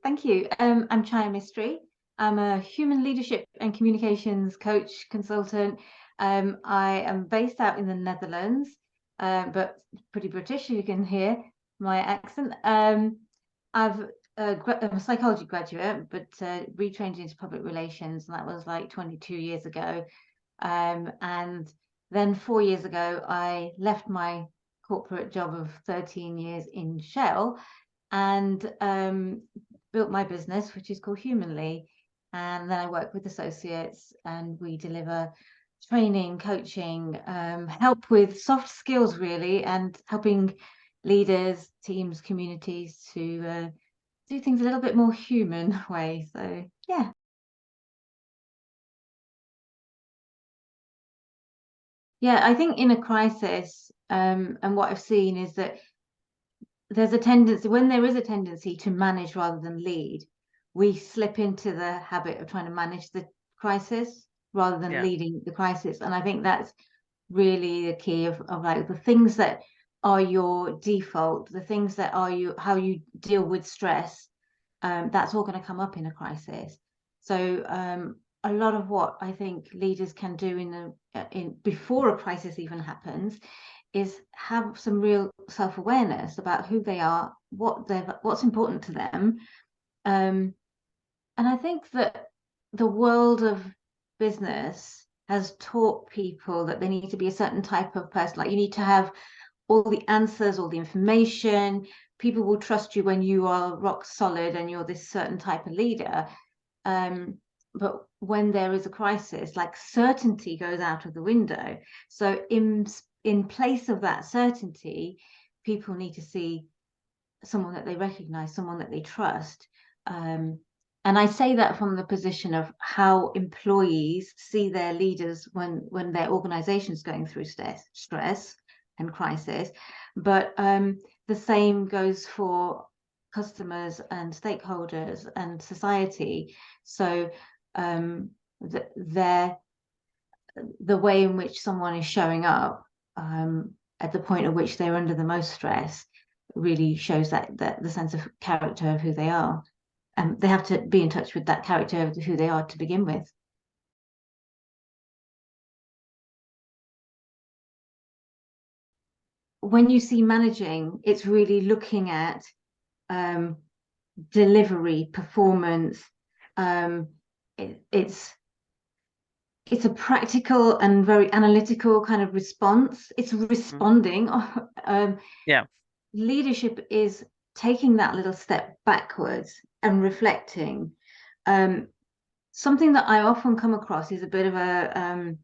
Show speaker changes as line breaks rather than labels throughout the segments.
Thank you. I'm Chaya Mistry. I'm a human leadership and communications coach consultant. I am based out in the Netherlands, but pretty British. You can hear my accent. I'm a psychology graduate, but retrained into public relations, and that was like 22 years ago. And then 4 years ago, I left my corporate job of 13 years in Shell and built my business, which is called Humanly. And then I work with associates and we deliver training, coaching, help with soft skills, really, and helping leaders, teams, communities to do things a little bit more human way. So, yeah. Yeah, I think in a crisis, and what I've seen is that there's a tendency, when there is a tendency to manage rather than lead, we slip into the habit of trying to manage the crisis rather than leading the crisis. And I think that's really the key of like the things that are your default, the things that are how you deal with stress. That's all going to come up in a crisis. So a lot of what I think leaders can do in before a crisis even happens is have some real self-awareness about who they are, what's important to them. And I think that the world of business has taught people that they need to be a certain type of person. Like, you need to have all the answers, all the information. People will trust you when you are rock solid and you're this certain type of leader. But when there is a crisis, like, certainty goes out of the window. So in place of that certainty, people need to see someone that they recognize, someone that they trust. And I say that from the position of how employees see their leaders when their organization is going through stress and crisis. But the same goes for customers and stakeholders and society. So the way in which someone is showing up at the point at which they're under the most stress really shows that the sense of character of who they are. And they have to be in touch with that character of who they are to begin with. When you see managing, it's really looking at delivery, performance. It's a practical and very analytical kind of response. It's responding.
Yeah.
Leadership is taking that little step backwards and reflecting. Something that I often come across is a bit of a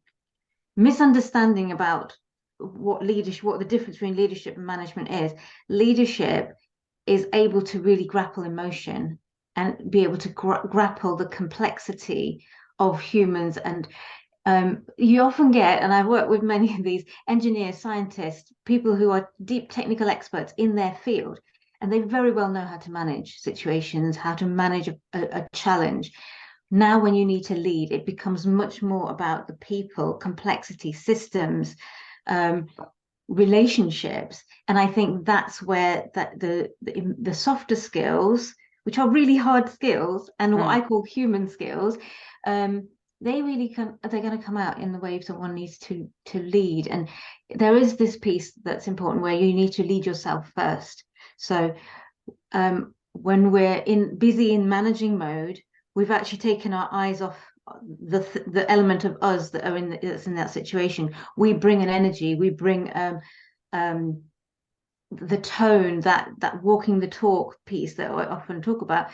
misunderstanding about what the difference between leadership and management is. Leadership is able to really grapple emotion and be able to grapple the complexity of humans. And you often get, and I've worked with many of these engineers, scientists, people who are deep technical experts in their field, and they very well know how to manage situations, how to manage a challenge. Now, when you need to lead, it becomes much more about the people, complexity, systems, relationships. And I think that's where the softer skills, which are really hard skills, and what I call human skills, they're going to come out in the way someone needs to lead. And there is this piece that's important where you need to lead yourself first. So when we're busy in managing mode, we've actually taken our eyes off the element of us that are that's in that situation. We bring an energy, we bring the tone, that walking the talk piece that I often talk about.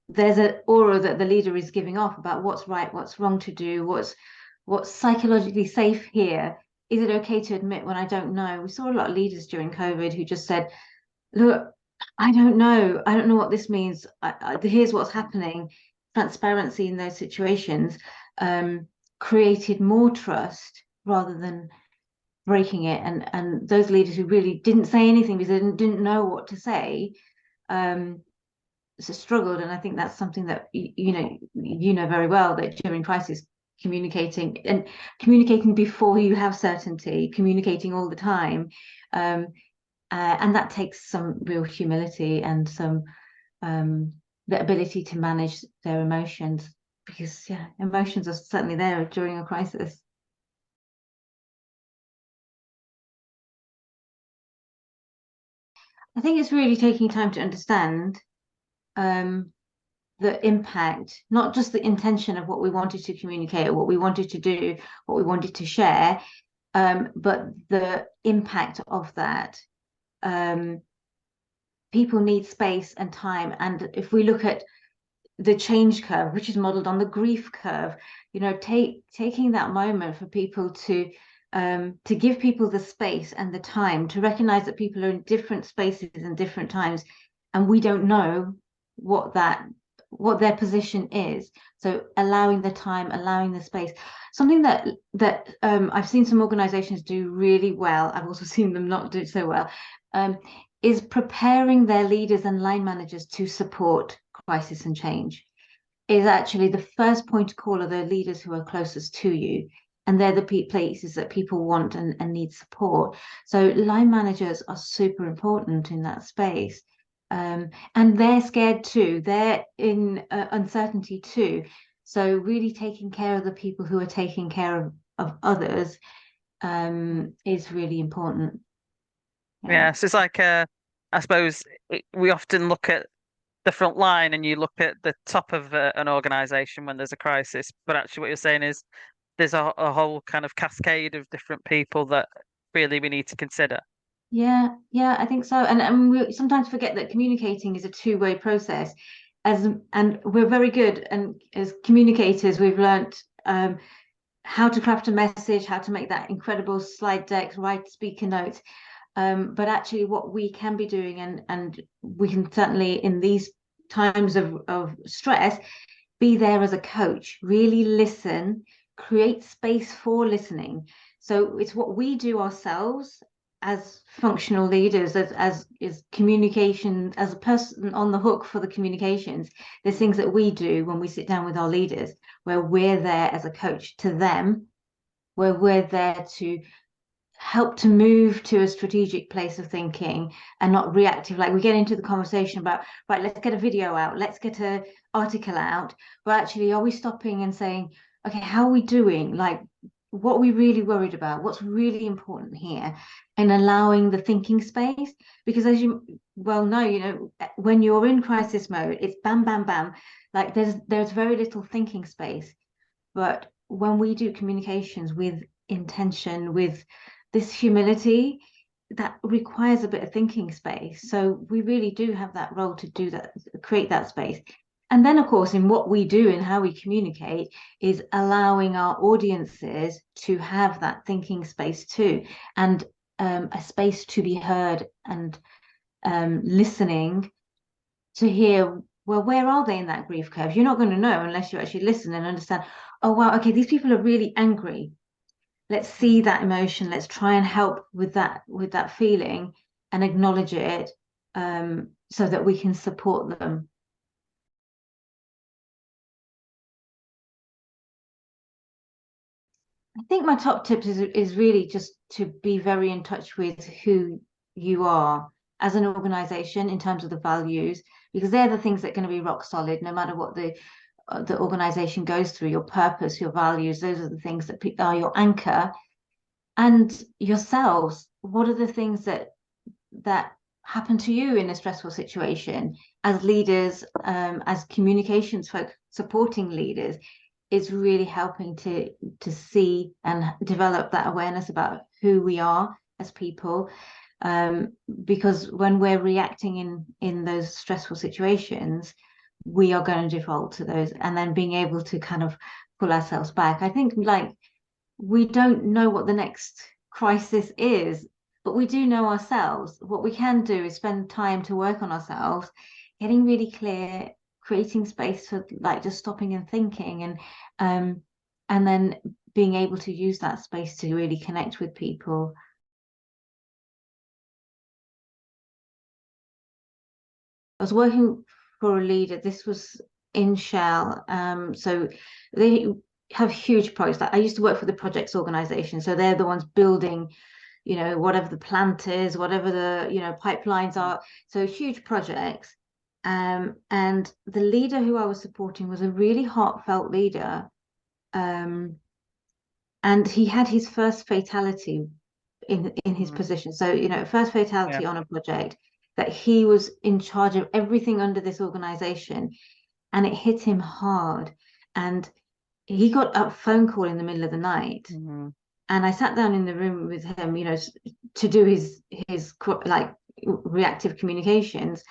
There's an aura that the leader is giving off about what's right, what's wrong to do, what's psychologically safe here. Is it okay to admit when I don't know? We saw a lot of leaders during COVID who just said, look, I don't know what this means. Here's what's happening. Transparency in those situations created more trust rather than breaking it. And those leaders who really didn't say anything because they didn't know what to say, so struggled. And I think that's something that you know very well, that during crisis, communicating before you have certainty, communicating all the time, and that takes some real humility and some the ability to manage their emotions, because yeah, emotions are certainly there during a crisis. I think it's really taking time to understand um, the impact, not just the intention of what we wanted to communicate or what we wanted to do, what we wanted to share, but the impact of that. Um, People need space and time. And if we look at the change curve, which is modeled on the grief curve, taking that moment for people to give people the space and the time to recognize that people are in different spaces and different times, and we don't know what their position is. So allowing the time, allowing the space, something that I've seen some organizations do really well. I've also seen them not do so well. Is preparing their leaders and line managers to support crisis and change. Is actually the first point of call are the leaders who are closest to you, and they're the places that people want and need support. So line managers are super important in that space. And they're scared too. They're in uncertainty too. So really taking care of the people who are taking care of others is really important.
Yeah, so it's like I suppose we often look at the front line and you look at the top of an organization when there's a crisis, but actually what you're saying is there's a whole kind of cascade of different people that really we need to consider.
Yeah, I think so. And we sometimes forget that communicating is a two-way process. And we're very good, and as communicators, we've learnt how to craft a message, how to make that incredible slide deck, write speaker notes. But actually, what we can be doing, and we can certainly in these times of stress, be there as a coach, really listen, create space for listening. So it's what we do ourselves as functional leaders, as is communication, as a person on the hook for the communications. There's things that we do when we sit down with our leaders where we're there as a coach to them, where we're there to help to move to a strategic place of thinking and not reactive. Like we get into the conversation about, right, let's get a video out, let's get an article out, but actually are we stopping and saying, okay, how are we doing? Like, what are we really worried about, what's really important here, and allowing the thinking space. Because as you well know, when you're in crisis mode, it's bam bam bam, like there's very little thinking space. But when we do communications with intention, with this humility, that requires a bit of thinking space. So we really do have that role to do that, create that space. And then, of course, in what we do and how we communicate is allowing our audiences to have that thinking space too, and a space to be heard, and listening to hear, well, where are they in that grief curve? You're not going to know unless you actually listen and understand, oh, wow, okay, these people are really angry. Let's see that emotion. Let's try and help with that feeling and acknowledge it, so that we can support them. I think my top tips is really just to be very in touch with who you are as an organization in terms of the values, because they're the things that are going to be rock solid no matter what the organization goes through. Your purpose, your values, those are the things that are your anchor. And yourselves, what are the things that happen to you in a stressful situation as leaders, as communications folk supporting leaders, is really helping to see and develop that awareness about who we are as people. Because when we're reacting in those stressful situations, we are going to default to those, and then being able to kind of pull ourselves back. I think, like, we don't know what the next crisis is, but we do know ourselves. What we can do is spend time to work on ourselves, getting really clear, creating space for like just stopping and thinking, um and then being able to use that space to really connect with people. I was working for a leader. This was in Shell. So they have huge projects. I used to work for the projects organization, so they're the ones building, whatever the plant is, whatever the pipelines are. So huge projects, And the leader who I was supporting was a really heartfelt leader. And he had his first fatality in his
Mm.
position. So, first
Yeah.
fatality on a project, that he was in charge of everything under this organization, and it hit him hard. And he got a phone call in the middle of the night,
Mm.
and I sat down in the room with him, to do his like reactive communications.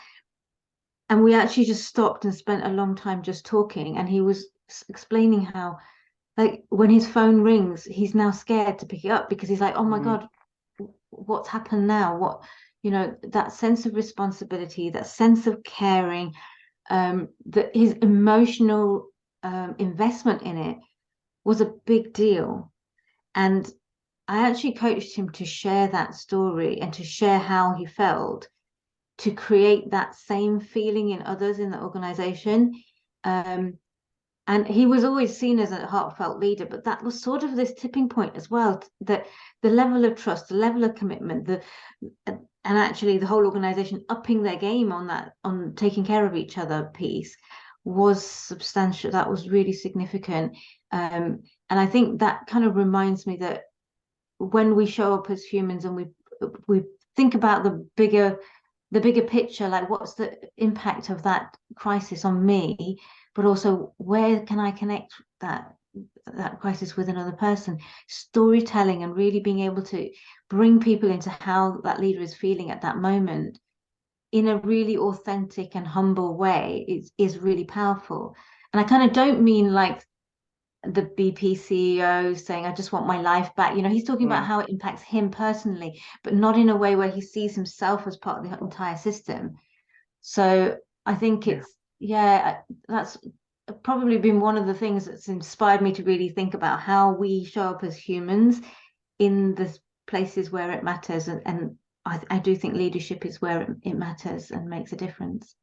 And we actually just stopped and spent a long time just talking. And he was explaining how, like, when his phone rings, he's now scared to pick it up because he's like, oh my
Mm.
God, what's happened now? That sense of responsibility, that sense of caring, that his emotional investment in it was a big deal. And I actually coached him to share that story and to share how he felt, to create that same feeling in others in the organization. Um, and he was always seen as a heartfelt leader, but that was sort of this tipping point as well, that the level of trust, the level of commitment, and actually the whole organization upping their game on that, on taking care of each other piece, was substantial. That was really significant. And I think that kind of reminds me that when we show up as humans and we think about the bigger picture, like what's the impact of that crisis on me, but also where can I connect that crisis with another person. Storytelling and really being able to bring people into how that leader is feeling at that moment in a really authentic and humble way is really powerful. And I kind of don't mean like the BP CEO saying, I just want my life back. He's talking about
Mm.
how it impacts him personally, but not in a way where he sees himself as part of the entire system. So I think
Yeah.
yeah, that's probably been one of the things that's inspired me to really think about how we show up as humans in the places where it matters. And I do think leadership is where it matters and makes a difference.